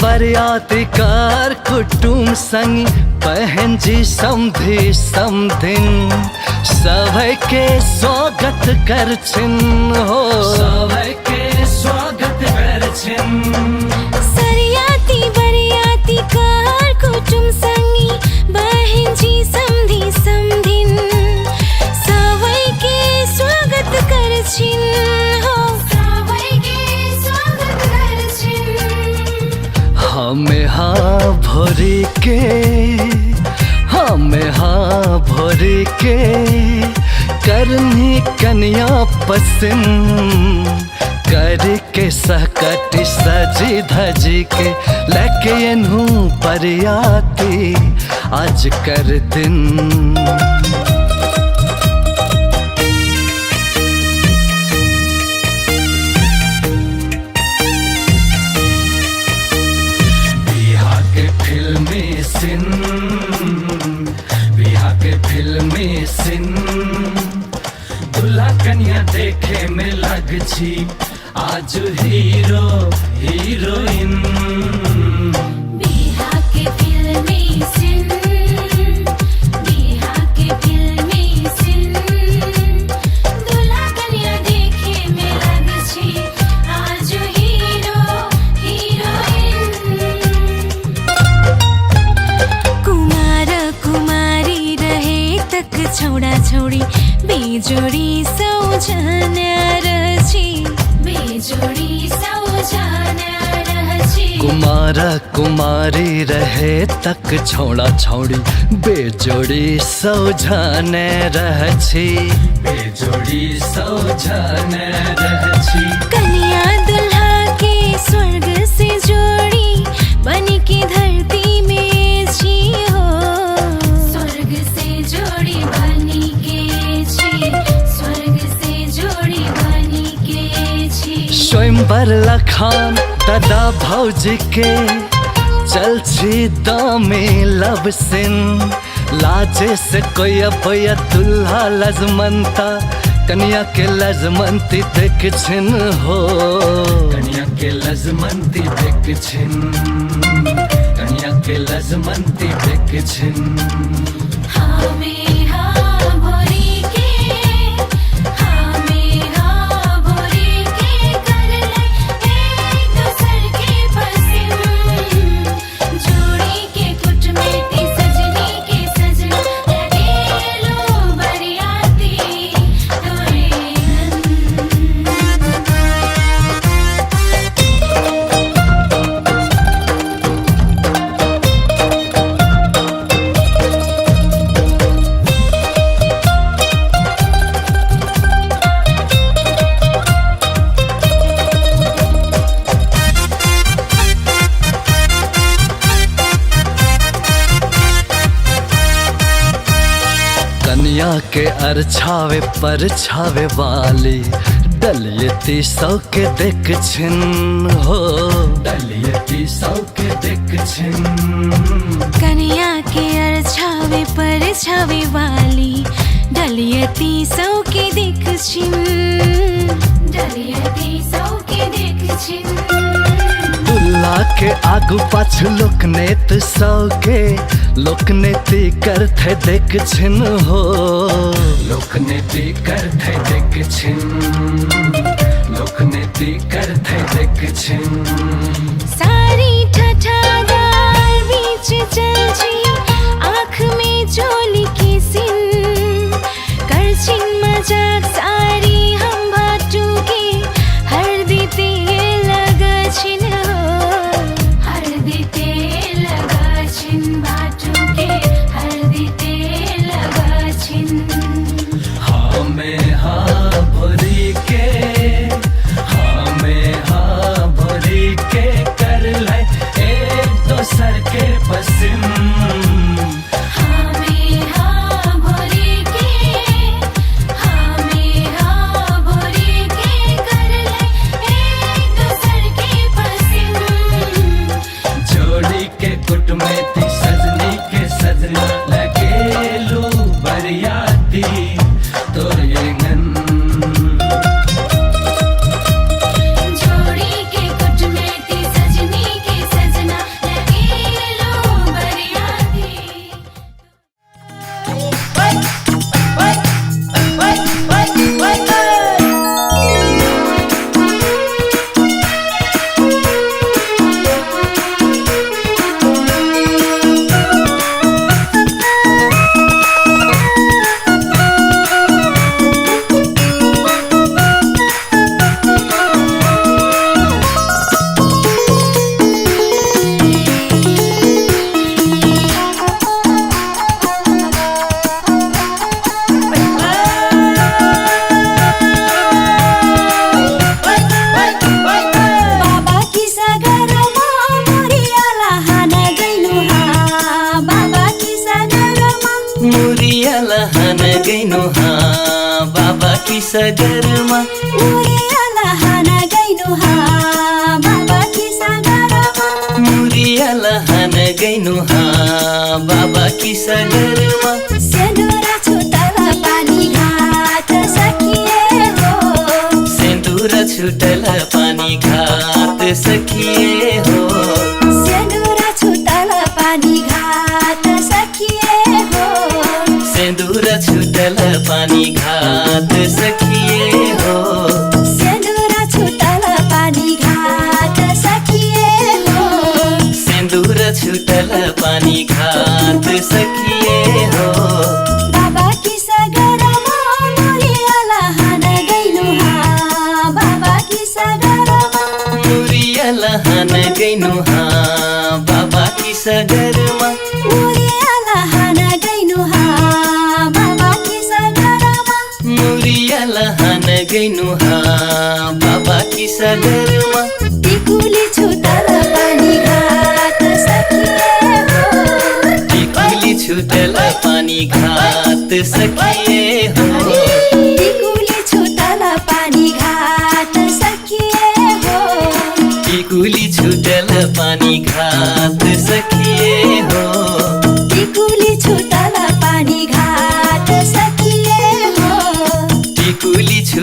वरियाती कार कुटुम संगी बहनजी समधी समधिन सबैके स्वागत गर्छिन् हो सबैके स्वागत गर्छिन्
सरियाती वरियाती कार कुटुम संगी बहनजी समधी समधिन सबैके स्वागत गर्छिन् हो सबैके स्वागत गर्छिन्
हमें हाँ भरी के करनी कन्या पसंद करके सहकटी सजी धजी के लेके इन्हू परियाती आज कर दिन फिल्मी सीन दुल्हा कन्या देखे में लग छी आज हीरो हीरोइन
बिहा के फिल्मी सीन बिहा के फिल्मी सीन दुल्हा कन्या देखे में लग छी आज हीरो हीरोइन
कुमार कुमारी रहे तक छोड़ा छोड़ी बेजोड़ी सौजना रची
बेजोड़ी सौजना रहची
कुमारा कुमारी रहे तक छोड़ा छोड़ी बेजोड़ी सौझाने रहछी बेजोड़ी सौझाने रहछी
कन्या दुल्हा के स्वर्ग से जोड़ी बन के धरती में जी हो
स्वर्ग से जोड़ी
नंबर लखान दादा भौजी के चलछी दामे लव सिन लाजे से कोई अबया दुल्हा लजमंता कन्या के लजमंती देख छिन हो कन्या के लजमंती देख छिन कन्या के लजमंती देख छिन
हमें हाँ भोरी के हमें हाँ भोरी के कर ले एक दूसर के पसंद जोड़ी के कुट में ती सजनी के सजना लगे लो बरियाती तोरे
कन्या के अरछावे पर छावे वाली डलियती सौ के देख छिन हो डलियती सौ के देख छिन
कन्या के अरछावे पर छावे वाली डलियती सौ के देख छिन
डलियती सौ के देख छिन
दुल्ला के आगू पाछू लोकनेत सौ के लोकनेती करथे देख छिन हो लोकनेती करथे देख छिन लोकनेती करथे देख छिन
सारी ठठादार बीच चलछी आँख में चोली के सिन करछिन मजाक सारी हम भाटू के हर देते लगा छिन हो
हर देते लगा छिन बाटू के हर देते लगा छिन
हमें हाँ भोरी के हमें हाँ भोरी के कर ले एक दोसर के पसंद
हमें हाँ भोरी के हमें हाँ भोरी के कर ले एक दूसर के पसंद
जोड़ी के कुट में थी सजनी के सजना लगे लो बरियाती तोरे गन
जोड़ी के कुट में ती सजनी के सजना लगे लो बरियाती
बाबा की सगरमा मोरियाला हाना गइनु हा बाबा की सगरमा
मुरिया लहन गइनो हाँ बाबा की सगरमा
मोरियाला हाना गइनु हा बाबा की सगरमा
मुरिया लहन गइनो हाँ बाबा की सगरमा
सेनुरा छुटला पानी घाट सकिए हो
सिंदूर छुटल पानी घाट सखिए हो
सेनुरा छुटला पानी घाट सकिए हो
सिंदूर छुटल पानी घाट सखिए हो
सेनुरा छुटला पानी घाट सकिए हो
सिंदूर छुटल पानी घाट सखिए हो
बाबा की सगरमा मोरियाला हाना गइनु हा बाबा की सगरमा
मुरिया लहन गइनो हाँ बाबा की सगरमा
मोरियाला हाना गइनु हा बाबा की सगरमा
मुरिया लहन गइनो हाँ बाबा की सगरमा
टिकुली छुटला पानी घाट सकिए हो
टिकुली छुटल पानी घाट सखिए हो
टिकुली छुटला पानी घाट सकिए हो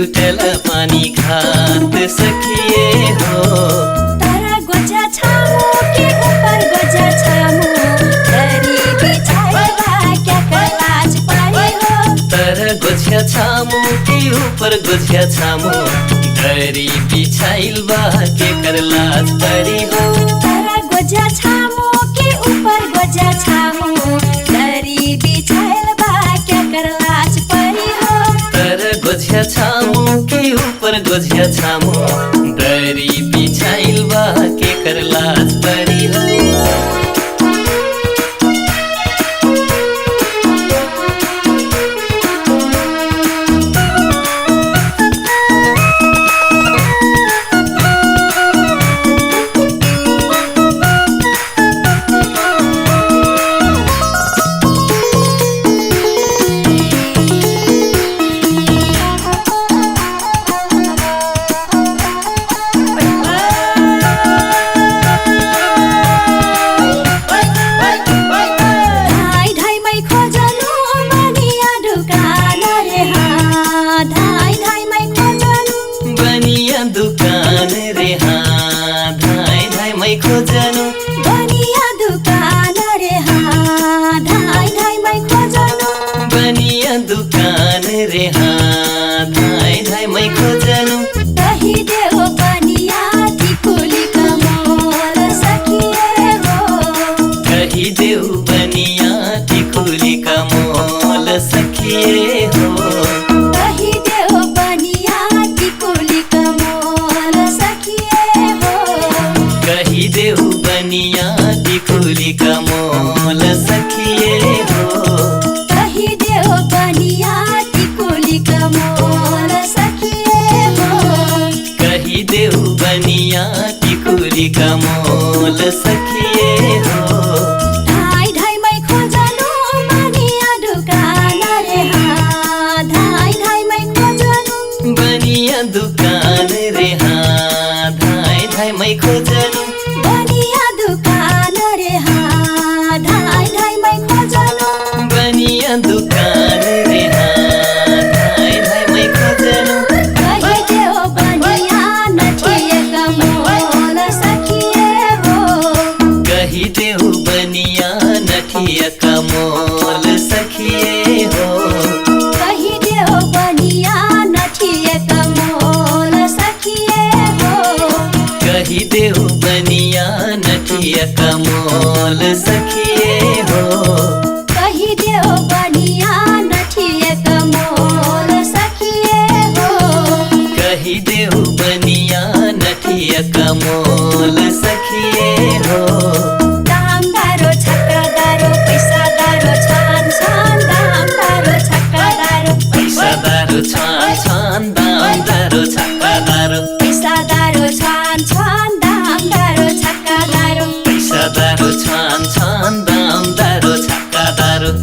छुटल पानी घाट सखिए हो
तर गोजा छामू के ऊपर गोजा छामू दरी बिछाए बा क्या कर लाज पाए हो
तर गोझ्या छामू के ऊपर गोझ्या छामू दरी बिछाइल बा के कर लाज परी हो
तर गोजा छामू के ऊपर गोजा छामू दरी बिछाए बा क्या कर लाज परी हो
तर गोझ्या छामू के ऊपर गोझ्या छामू दरी बिछाइल बा के कर लाज परी हो
धाई धाई मै खोजनु बनिया दुकान रे हाँ धाई धाई मै खोजनु
बनिया दुकान रे हाँ धाई धाई मै खोजनु
बनिया दुकान रे हाँ धाई धाई मै खोजनु
बनिया दुकान रे हाँ धाई धाई मै खोजनु
कही देहो बनिया टिकुली कमल सखिए हो
कही देऊ बनिया टिकुली का मोल सखिए हो
कही देहो बनिया टिकुली कमल सखिए हो
कही देऊ बनिया टिकुली का मोल सखिए हो
कही देहो बनिया टिकुली कमल सखिए हो
कही देऊ बनिया टिकुली का मोल सखिए हो
धाई धाई मै खोजनु बनिया दुकान रे हाँ धाई धाई मै खोजनु
बनिया दुकान रे हाँ धाई धाई मै खोजनु
बनिया दुकान रे हाँ धाई धाई मै खोजनु
बनिया दुकान रे हाँ धाई धाई मै खोजनु
कही देहो बनिया नठिए कमल सखिए हो
कही देऊ बनिया नठिया का मोल सखिए हो
कही देहो बनिया नठिए कमल सखिए हो
कही देऊ बनिया नठिया का मोल सखिए हो
कही देहो बनिया नठिए कमल सखिए हो
कही देऊ बनिया नठिया का मोल सखिए हो
दामदारो छक्कादारो पैसादारो छान छान दामदारो छक्कादारो
पैसादारो छान छान दामदारो छक्कादारो
पैसादारो छान छान दामदारो छक्कादारो
पैसादारो छान छान दामदारो छक्कादारो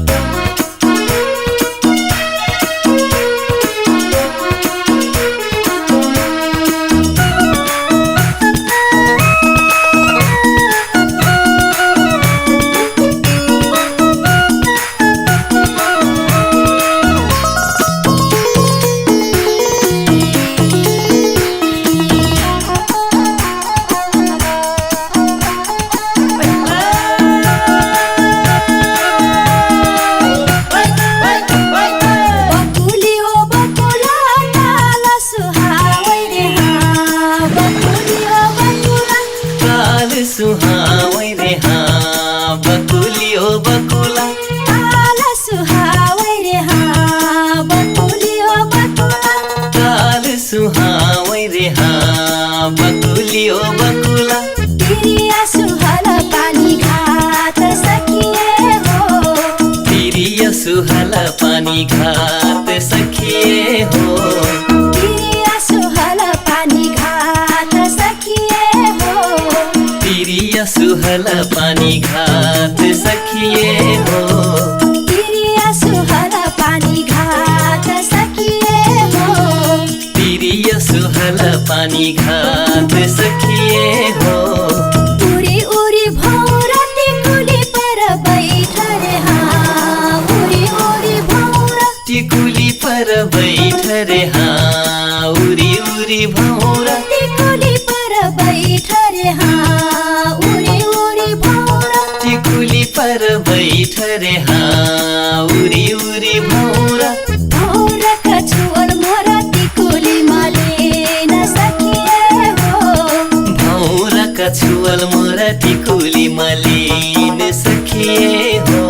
बकुली ओ बकुला ताला सुहावै रे हाँ बकुली ओ बकुला
ताल सुहावै रे हाँ बकुली ओ बकुला
ताला सुहावै रे हाँ बकुली ओ बकुला
ताल सुहावै रे हाँ बकुली ओ बकुला
तिरिया सुहल पानी घाट सखिए हो
तिरिया सुहल पानी घाट सखिए हो
तिरिया सुहल पानी घाट सखिए हो
तिरिया सुहल पानी घाट सखिए हो
तिरिया सुहल पानी घाट सखिए हो
तिरिया सुहल पानी घाट सखिए हो
उरी उरी भौरा टिकुली पर बैठ रे हाँ उरी उरी भौरा
टिकुली पर बैठ रे हाँ उरी उरी भौरा
टिकुली पर बैठ रे हाँ उरी उरी भौरा
टिकुली पर बैठ रे हाँ उरी उरी भौरा
भौरा का छुअल मोरा टिकुली माले न सकिए हो
भौरा का छुअल मोरा टिकुली मलिन सखिए हो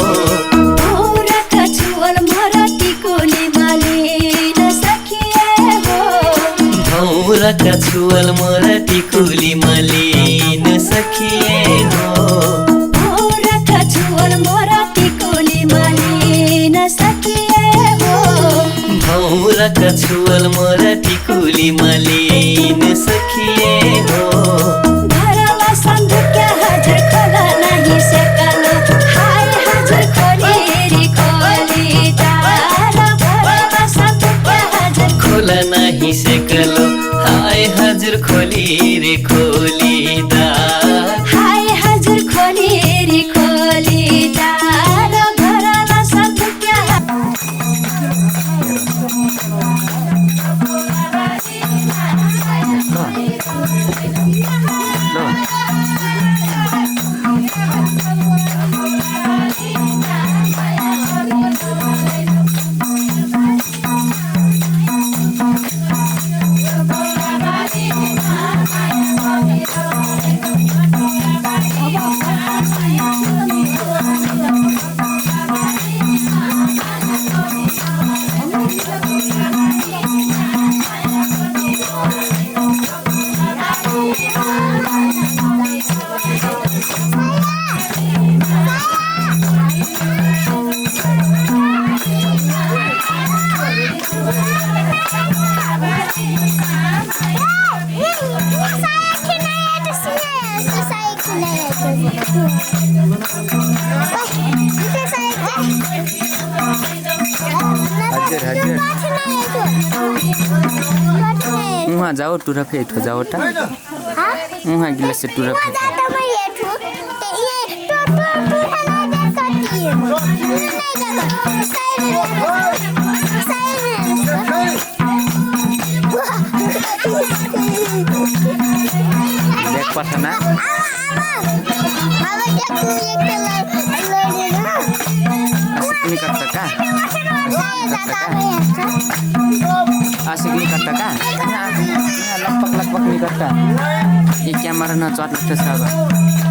भौरा का छुअल मोरा टिकुली माले न सकिए हो
भौरा का छुअल मोरा टिकुली मलिन सखिए हो
भौरा का छुअल मोरा टिकुली माले न सकिए हो
भौरा का छुअल मोरा टिकुली मलिन सखिए हो
घरवा संधुक्या हजुर खोला नहीं सकलो हाय हजुर खोली रे खोली तारा घरवा संधुक्या हजुर
खोला नहीं सेकलो हाय हजुर खोली रे खोली दा
हाय हजुर खोली रे खोली तारा घरवा संधुक्या
वहाँ जाओ टुरा फेट हो जाओ टा वहाँ गिला से टुरा फेट देख पठना नहीं करता का आशिक नहीं करता का लगभग नहीं करता ये कैमरा ना चौथ लगता सब